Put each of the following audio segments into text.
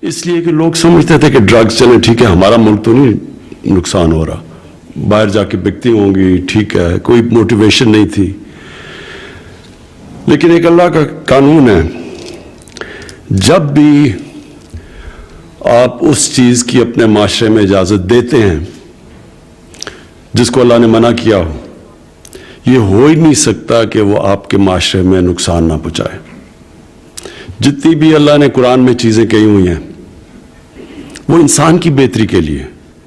اس لیے کہ لوگ سمجھتے تھے کہ ڈرگز چلیں ٹھیک ہے، ہمارا ملک تو نہیں نقصان ہو رہا، باہر جا کے بکتی ہوں گی، ٹھیک ہے، کوئی موٹیویشن نہیں تھی. لیکن ایک اللہ کا قانون ہے، جب بھی آپ اس چیز کی اپنے معاشرے میں اجازت دیتے ہیں جس کو اللہ نے منع کیا ہو، یہ ہو ہی نہیں سکتا کہ وہ آپ کے معاشرے میں نقصان نہ پہنچائے. جتنی بھی اللہ نے قرآن میں چیزیں کہی ہوئی ہیں وہ انسان کی بہتری کے لیے.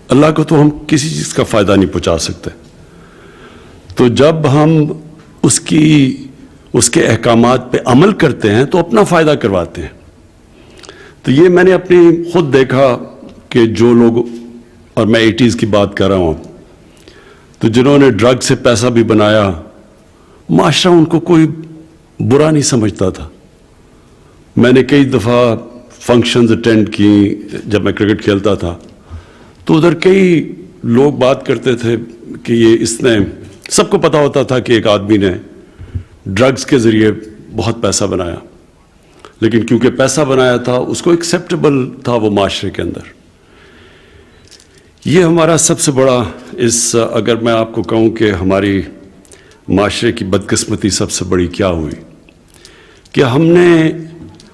اللہ کو تو ہم کسی چیز کا فائدہ نہیں پہنچا سکتے، تو جب ہم اس کے احکامات پہ عمل کرتے ہیں تو اپنا فائدہ کرواتے ہیں. تو یہ میں نے اپنی خود دیکھا کہ جو لوگ، اور میں 80s کی بات کر رہا ہوں، تو جنہوں نے ڈرگ سے پیسہ بھی بنایا، معاشرہ ان کو کوئی برا نہیں سمجھتا تھا. میں نے کئی دفعہ فنکشنز اٹینڈ کی جب میں کرکٹ کھیلتا تھا، تو ادھر کئی لوگ بات کرتے تھے کہ اس نے، سب کو پتا ہوتا تھا کہ ایک آدمی نے ڈرگز کے ذریعے بہت پیسہ بنایا، لیکن کیونکہ پیسہ بنایا تھا اس کو ایکسیپٹیبل تھا وہ معاشرے کے اندر. یہ ہمارا سب سے بڑا، اگر میں آپ کو کہوں کہ ہماری معاشرے کی بدقسمتی سب سے بڑی کیا ہوئی، کہ ہم نے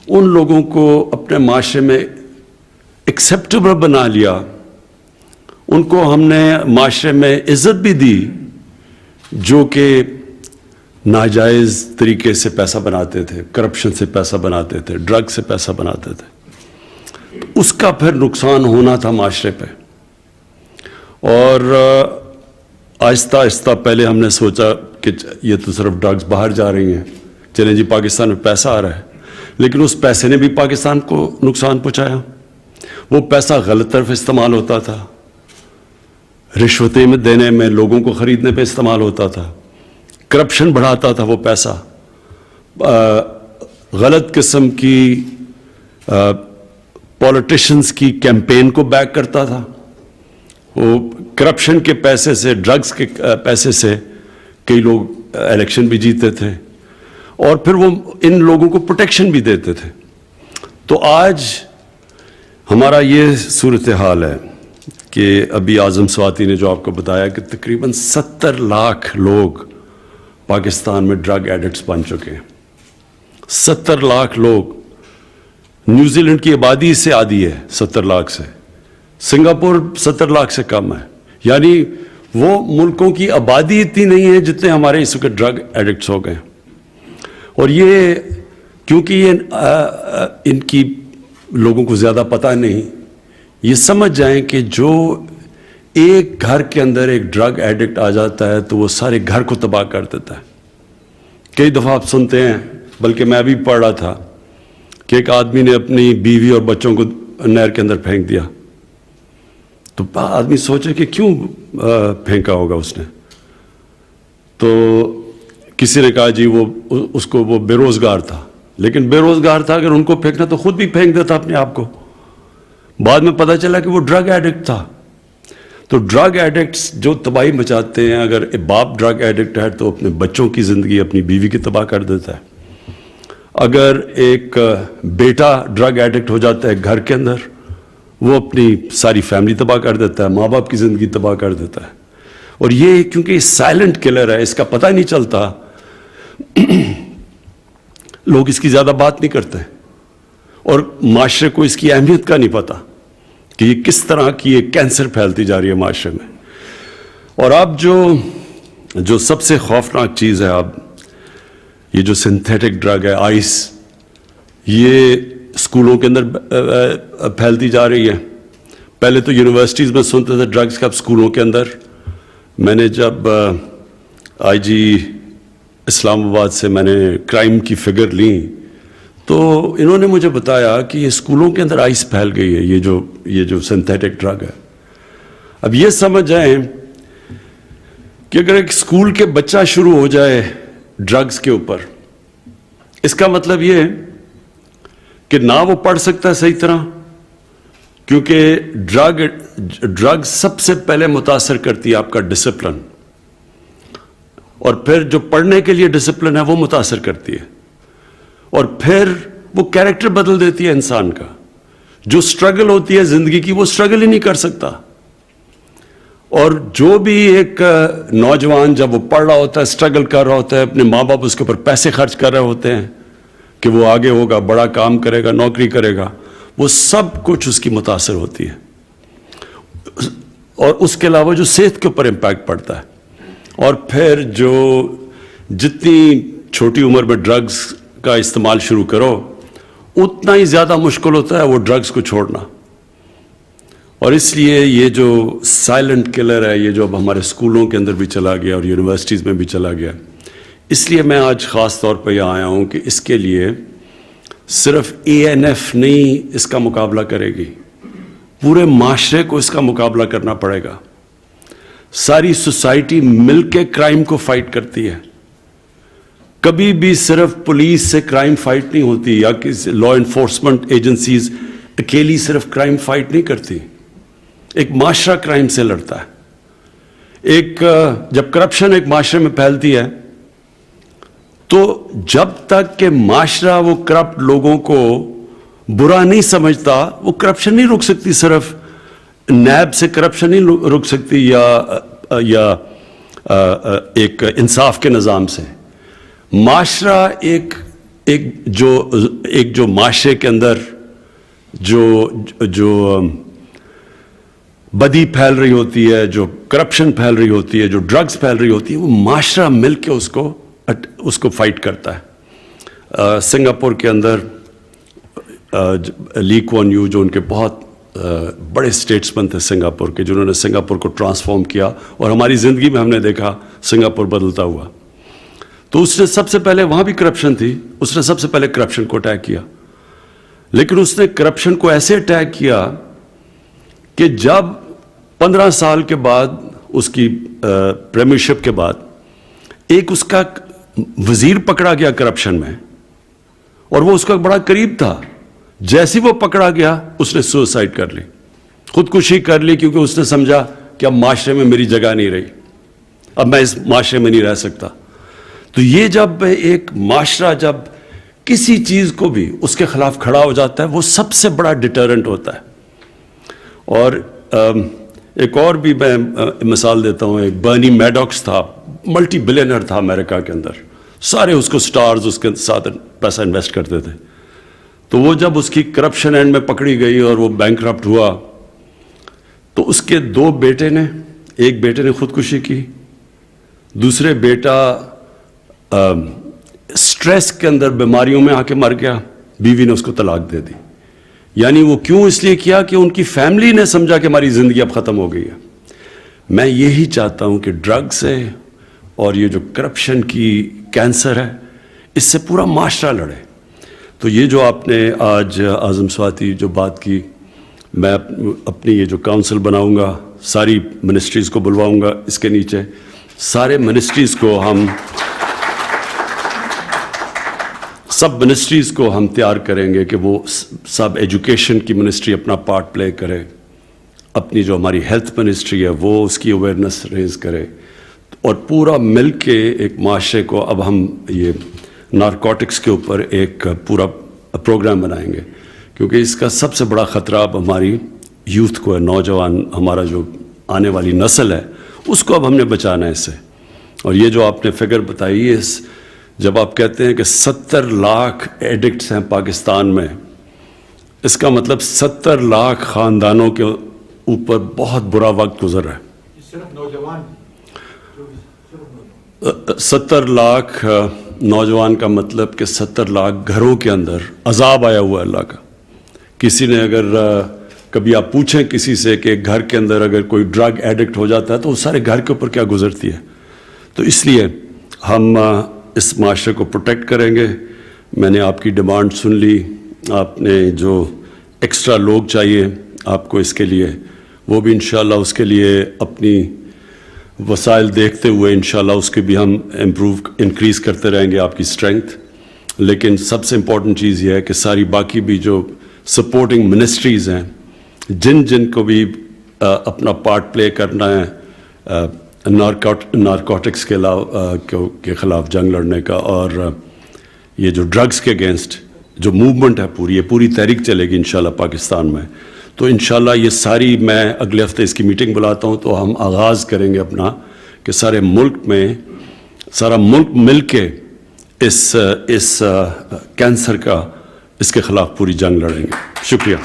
ان لوگوں کو اپنے معاشرے میں ایکسیپٹیبل بنا لیا، ان کو ہم نے معاشرے میں عزت بھی دی جو کہ ناجائز طریقے سے پیسہ بناتے تھے، کرپشن سے پیسہ بناتے تھے، ڈرگ سے پیسہ بناتے تھے. اس کا پھر نقصان ہونا تھا معاشرے پہ. اور آہستہ آہستہ پہلے ہم نے سوچا کہ یہ تو صرف ڈرگز باہر جا رہی ہیں، چلیں جی پاکستان میں پیسہ آ رہا ہے، لیکن اس پیسے نے بھی پاکستان کو نقصان پہنچایا. وہ پیسہ غلط طرف استعمال ہوتا تھا، رشوتیں میں دینے میں، لوگوں کو خریدنے پہ استعمال ہوتا تھا، کرپشن بڑھاتا تھا وہ پیسہ، غلط قسم کی پولیٹیشنز کی کیمپین کو بیک کرتا تھا. وہ کرپشن کے پیسے سے، ڈرگز کے پیسے سے کئی لوگ الیکشن بھی جیتے تھے، اور پھر وہ ان لوگوں کو پروٹیکشن بھی دیتے تھے. تو آج ہمارا یہ صورتحال ہے کہ ابھی اعظم سواتی نے جو آپ کو بتایا کہ تقریباً 70 لاکھ لوگ پاکستان میں ڈرگ ایڈکٹس بن چکے ہیں. 70 لاکھ لوگ. نیوزی لینڈ کی آبادی سے آدھی ہے 70 لاکھ سے، سنگاپور 70 لاکھ سے کم ہے. یعنی وہ ملکوں کی آبادی اتنی نہیں ہے جتنے ہمارے اس وقت ڈرگ ایڈکٹس ہو گئے. اور یہ کیونکہ یہ ان کی لوگوں کو زیادہ پتہ نہیں، یہ سمجھ جائیں کہ جو ایک گھر کے اندر ایک ڈرگ ایڈکٹ آ جاتا ہے تو وہ سارے گھر کو تباہ کر دیتا ہے. کئی دفعہ آپ سنتے ہیں، بلکہ میں ابھی پڑھ رہا تھا کہ ایک آدمی نے اپنی بیوی اور بچوں کو نہر کے اندر پھینک دیا. تو آدمی سوچے کہ کیوں پھینکا ہوگا اس نے. تو کسی نے کہا جی وہ بے روزگار تھا. لیکن بے روزگار تھا، اگر ان کو پھینکنا تو خود بھی پھینک دیتا اپنے آپ کو. بعد میں پتہ چلا کہ وہ ڈرگ ایڈکٹ تھا. تو ڈرگ ایڈکٹس جو تباہی مچاتے ہیں، اگر باپ ڈرگ ایڈکٹ ہے تو اپنے بچوں کی زندگی، اپنی بیوی کی تباہ کر دیتا ہے. اگر ایک بیٹا ڈرگ ایڈکٹ ہو جاتا ہے گھر کے اندر، وہ اپنی ساری فیملی تباہ کر دیتا ہے، ماں باپ کی زندگی تباہ کر دیتا ہے. اور یہ کیونکہ سائلنٹ کلر ہے، اس کا پتہ نہیں چلتا، لوگ اس کی زیادہ بات نہیں کرتے، اور معاشرے کو اس کی اہمیت کا نہیں پتہ کہ یہ کس طرح کی ایک کینسر پھیلتی جا رہی ہے معاشرے میں. اور اب جو سب سے خوفناک چیز ہے، اب یہ جو سنتھیٹک ڈرگ ہے، آئس، یہ اسکولوں کے اندر پھیلتی جا رہی ہے. پہلے تو یونیورسٹیز میں سنتے تھے ڈرگز کا، اب اسکولوں کے اندر. میں نے جب آئی جی اسلام آباد سے میں نے کرائم کی فگر لی تو انہوں نے مجھے بتایا کہ یہ اسکولوں کے اندر آئس پھیل گئی ہے، یہ جو سنتھیٹک ڈرگ ہے. اب یہ سمجھ جائیں کہ اگر ایک اسکول کے بچہ شروع ہو جائے ڈرگز کے اوپر، اس کا مطلب یہ کہ نہ وہ پڑھ سکتا ہے صحیح طرح، کیونکہ ڈرگ سب سے پہلے متاثر کرتی ہے آپ کا ڈسپلن، اور پھر جو پڑھنے کے لیے ڈسپلن ہے وہ متاثر کرتی ہے، اور پھر وہ کیریکٹر بدل دیتی ہے انسان کا. جو سٹرگل ہوتی ہے زندگی کی وہ سٹرگل ہی نہیں کر سکتا. اور جو بھی ایک نوجوان جب وہ پڑھ رہا ہوتا ہے, سٹرگل کر رہا ہوتا ہے, اپنے ماں باپ اس کے اوپر پیسے خرچ کر رہے ہوتے ہیں کہ وہ آگے ہوگا, بڑا کام کرے گا, نوکری کرے گا, وہ سب کچھ اس کی متاثر ہوتی ہے. اور اس کے علاوہ جو صحت کے اوپر امپیکٹ پڑتا ہے. اور پھر جو جتنی چھوٹی عمر میں ڈرگز کا استعمال شروع کرو اتنا ہی زیادہ مشکل ہوتا ہے وہ ڈرگز کو چھوڑنا. اور اس لیے یہ جو سائلنٹ کلر ہے, یہ جو اب ہمارے اسکولوں کے اندر بھی چلا گیا اور یونیورسٹیز میں بھی چلا گیا, اس لیے میں آج خاص طور پہ یہاں آیا ہوں کہ اس کے لیے صرف ANF نہیں اس کا مقابلہ کرے گی, پورے معاشرے کو اس کا مقابلہ کرنا پڑے گا. ساری سوسائٹی مل کے کرائم کو فائٹ کرتی ہے. کبھی بھی صرف پولیس سے کرائم فائٹ نہیں ہوتی یا کسی لا انفورسمنٹ ایجنسیز اکیلی صرف کرائم فائٹ نہیں کرتی. ایک معاشرہ کرائم سے لڑتا ہے. جب کرپشن ایک معاشرے میں پھیلتی ہے تو جب تک کہ معاشرہ وہ کرپٹ لوگوں کو برا نہیں سمجھتا وہ کرپشن نہیں رک سکتی. صرف نیب سے کرپشن نہیں رک سکتی یا ایک انصاف کے نظام سے. معاشرہ ایک جو معاشرے کے اندر جو بدی پھیل رہی ہوتی ہے, جو کرپشن پھیل رہی ہوتی ہے, جو ڈرگز پھیل رہی ہوتی ہے, وہ معاشرہ مل کے اس کو فائٹ کرتا ہے. سنگاپور کے اندر لی کوان یو جو ان کے بہت بڑے اسٹیٹسمین تھے سنگاپور کے, جنہوں نے سنگاپور کو ٹرانسفارم کیا اور ہماری زندگی میں ہم نے دیکھا سنگاپور بدلتا ہوا. تو اس نے سب سے پہلے, وہاں بھی کرپشن تھی, اس نے سب سے پہلے کرپشن کو اٹیک کیا. لیکن اس نے کرپشن کو ایسے اٹیک کیا کہ جب 15 سال کے بعد اس کی پریمیئرشپ کے بعد ایک اس کا وزیر پکڑا گیا کرپشن میں اور وہ اس کا بڑا قریب تھا, جیسے وہ پکڑا گیا اس نے سوسائڈ کر لی, خودکشی کر لی, کیونکہ اس نے سمجھا کہ اب معاشرے میں میری جگہ نہیں رہی, اب میں اس معاشرے میں نہیں رہ سکتا. تو یہ جب ایک معاشرہ جب کسی چیز کو بھی اس کے خلاف کھڑا ہو جاتا ہے وہ سب سے بڑا ڈیٹرنٹ ہوتا ہے. اور ایک اور بھی میں مثال دیتا ہوں, ایک برنی میڈوکس تھا, ملٹی بلینر تھا امریکہ کے اندر, سارے اس کو سٹارز اس کے ساتھ پیسہ انویسٹ کرتے تھے. تو وہ جب اس کی کرپشن اینڈ میں پکڑی گئی اور وہ بینکرپٹ ہوا تو اس کے 2 بیٹے نے, ایک بیٹے نے خودکشی کی, دوسرے بیٹا سٹریس کے اندر بیماریوں میں آ کے مر گیا, بیوی نے اس کو طلاق دے دی. یعنی وہ کیوں اس لیے کیا کہ ان کی فیملی نے سمجھا کہ ہماری زندگی اب ختم ہو گئی ہے. میں یہی چاہتا ہوں کہ ڈرگس ہے اور یہ جو کرپشن کی کینسر ہے اس سے پورا معاشرہ لڑے. تو یہ جو آپ نے آج اعظم سواتی جو بات کی, میں اپنی یہ جو کاؤنسل بناؤں گا, ساری منسٹریز کو بلواؤں گا, اس کے نیچے سارے منسٹریز کو سب منسٹریز کو ہم تیار کریں گے کہ وہ سب ایجوکیشن کی منسٹری اپنا پارٹ پلے کرے, اپنی جو ہماری ہیلتھ منسٹری ہے وہ اس کی اویئرنیس ریز کرے, اور پورا مل کے ایک معاشرے کو اب ہم یہ نارکوٹکس کے اوپر ایک پورا پروگرام بنائیں گے, کیونکہ اس کا سب سے بڑا خطرہ اب ہماری یوتھ کو ہے, نوجوان ہمارا جو آنے والی نسل ہے اس کو اب ہم نے بچانا ہے اس سے. اور یہ جو آپ نے فگر بتائی ہے, جب آپ کہتے ہیں کہ 70 لاکھ ایڈکٹس ہیں پاکستان میں, اس کا مطلب 70 لاکھ خاندانوں کے اوپر بہت برا وقت گزر رہا ہے. صرف نوجوان 70 لاکھ نوجوان کا مطلب کہ 70 لاکھ گھروں کے اندر عذاب آیا ہوا ہے اللہ کا. کسی نے اگر کبھی آپ پوچھیں کسی سے کہ گھر کے اندر اگر کوئی ڈرگ ایڈکٹ ہو جاتا ہے تو اس سارے گھر کے اوپر کیا گزرتی ہے. تو اس لیے ہم اس معاشرے کو پروٹیکٹ کریں گے. میں نے آپ کی ڈیمانڈ سن لی, آپ نے جو ایکسٹرا لوگ چاہیے آپ کو اس کے لیے, وہ بھی انشاءاللہ اس کے لیے اپنی وسائل دیکھتے ہوئے انشاءاللہ اس کے بھی ہم انکریز کرتے رہیں گے آپ کی اسٹرینگتھ. لیکن سب سے امپورٹنٹ چیز یہ ہے کہ ساری باقی بھی جو سپورٹنگ منسٹریز ہیں جن کو بھی اپنا پارٹ پلے کرنا ہے نارکوٹکس کے خلاف جنگ لڑنے کا, اور یہ جو ڈرگس کے اگینسٹ جو موومنٹ ہے پوری، یہ پوری تحریک چلے گی انشاءاللہ پاکستان میں. تو انشاءاللہ یہ ساری، میں اگلے ہفتے اس کی میٹنگ بلاتا ہوں، تو ہم آغاز کریں گے اپنا کہ سارے ملک میں، سارا ملک مل کے اس کینسر کا، اس کے خلاف پوری جنگ لڑیں گے. شکریہ.